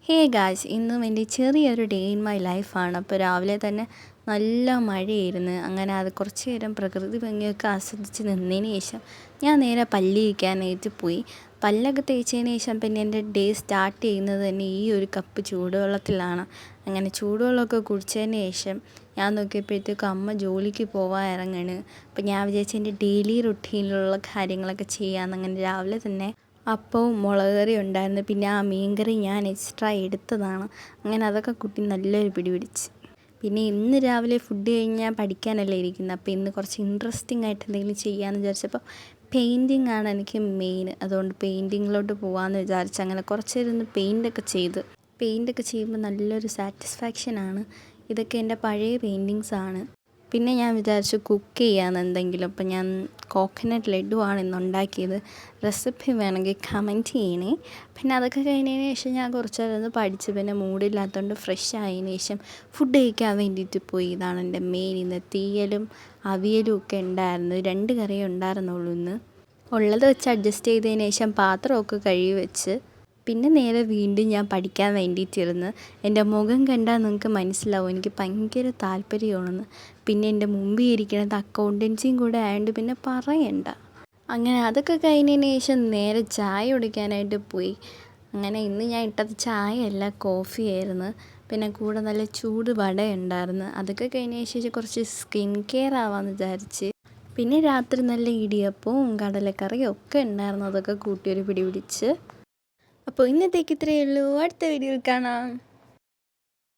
Hey guys, ഇന്നും എൻ്റെ ചെറിയൊരു ഡേ ഇൻ മൈ ലൈഫാണ്. അപ്പോൾ രാവിലെ തന്നെ നല്ല മഴയായിരുന്നു. അങ്ങനെ അത് കുറച്ച് നേരം പ്രകൃതി ഭംഗിയൊക്കെ ആസ്വദിച്ച് നിന്നതിന് ശേഷം ഞാൻ നേരെ പല്ല് തേക്കാനായിട്ട് പോയി. പല്ലൊക്കെ തേച്ചതിന് ശേഷം പിന്നെ എൻ്റെ ഡേ സ്റ്റാർട്ട് ചെയ്യുന്നത് തന്നെ ഈ ഒരു കപ്പ് ചൂടുവെള്ളത്തിലാണ്. അങ്ങനെ ചൂടുവെള്ളമൊക്കെ കുടിച്ചതിന് ശേഷം ഞാൻ നോക്കിയപ്പോഴത്തേക്കും അമ്മ ജോലിക്ക് പോകാൻ ഇറങ്ങാണ്. അപ്പോൾ ഞാൻ വിചാരിച്ചു എൻ്റെ ഡെയിലി റുട്ടീനിലുള്ള കാര്യങ്ങളൊക്കെ ചെയ്യാമെന്ന്. അങ്ങനെ രാവിലെ തന്നെ അപ്പവും മുളക് കറിയും ഉണ്ടായിരുന്നു. പിന്നെ ആ മീൻകറി ഞാൻ എക്സ്ട്രാ എടുത്തതാണ്. അങ്ങനെ അതൊക്കെ കൂട്ടി നല്ലൊരു പിടി പിടിച്ച്. പിന്നെ ഇന്ന് രാവിലെ ഫുഡ് കഴിഞ്ഞാൽ പഠിക്കാനല്ലേ ഇരിക്കുന്നത്. അപ്പോൾ ഇന്ന് കുറച്ച് ഇൻട്രസ്റ്റിംഗ് ആയിട്ട് എന്തെങ്കിലും ചെയ്യാമെന്ന് വിചാരിച്ചപ്പോൾ പെയിൻറ്റിങ് ആണ് എനിക്ക് മെയിൻ. അതുകൊണ്ട് പെയിൻറ്റിങ്ങിലോട്ട് പോകാമെന്ന് വിചാരിച്ചു. അങ്ങനെ കുറച്ച് ഇരുന്ന് പെയിൻറ്റൊക്കെ ചെയ്യുമ്പോൾ നല്ലൊരു സാറ്റിസ്ഫാക്ഷനാണ്. ഇതൊക്കെ എൻ്റെ പഴയ പെയിൻറ്റിങ്സാണ്. പിന്നെ ഞാൻ വിചാരിച്ചു കുക്ക് ചെയ്യാമെന്ന് എന്തെങ്കിലും. അപ്പോൾ ഞാൻ കോക്കനട്ട് ലഡ്ഡു ആണ് ഇന്ന് ഉണ്ടാക്കിയത്. റെസിപ്പി വേണമെങ്കിൽ കമൻറ്റ് ചെയ്യണേ. പിന്നെ അതൊക്കെ കഴിഞ്ഞതിന് ശേഷം ഞാൻ കുറച്ച് നേരം ഒന്ന് പഠിച്ച് പിന്നെ മൂഡില്ലാത്തതുകൊണ്ട് ഫ്രഷ് ആയതിനു ശേഷം ഫുഡ് കഴിക്കാൻ വേണ്ടിയിട്ട് പോയി. ഇതാണ് എൻ്റെ മെയിൻ. ഇന്ന് തീയലും അവിയലും ഒക്കെ ഉണ്ടായിരുന്നു. 2 കറിയേ ഉണ്ടായിരുന്നുള്ളൂ ഇന്ന്. ഉള്ളത് വെച്ച് അഡ്ജസ്റ്റ് ചെയ്തതിന് ശേഷം പാത്രമൊക്കെ കഴുകി വെച്ച് പിന്നെ നേരെ വീണ്ടും ഞാൻ പഠിക്കാൻ വേണ്ടിയിട്ടിരുന്ന്. എൻ്റെ മുഖം കണ്ടാൽ നിങ്ങൾക്ക് മനസ്സിലാവും എനിക്ക് ഭയങ്കര താല്പര്യമാണെന്ന്. പിന്നെ എൻ്റെ മുമ്പിൽ ഇരിക്കുന്നത് അക്കൗണ്ടൻസിയും കൂടെ ആയതുകൊണ്ട് പിന്നെ പറയണ്ട. അങ്ങനെ അതൊക്കെ കഴിഞ്ഞതിന് ശേഷം നേരെ ചായ കുടിക്കാനായിട്ട് പോയി. അങ്ങനെ ഇന്ന് ഞാൻ ഇട്ടത് ചായയല്ല, കോഫിയായിരുന്നു. പിന്നെ കൂടെ നല്ല ചൂട് വട ഉണ്ടായിരുന്നു. അതൊക്കെ കഴിഞ്ഞതിന് ശേഷം കുറച്ച് സ്കിൻ കെയർ ആവാമെന്ന് വിചാരിച്ച്. പിന്നെ രാത്രി നല്ല ഇടിയപ്പവും കടലക്കറിയും ഒക്കെ ഉണ്ടായിരുന്നു. അതൊക്കെ കൂട്ടിയൊരു പിടി പിടിച്ച്. അപ്പോൾ ഇന്നത്തേക്ക് ഇത്രയേ ഉള്ളൂ. അടുത്ത വീഡിയോയിൽ കാണാം.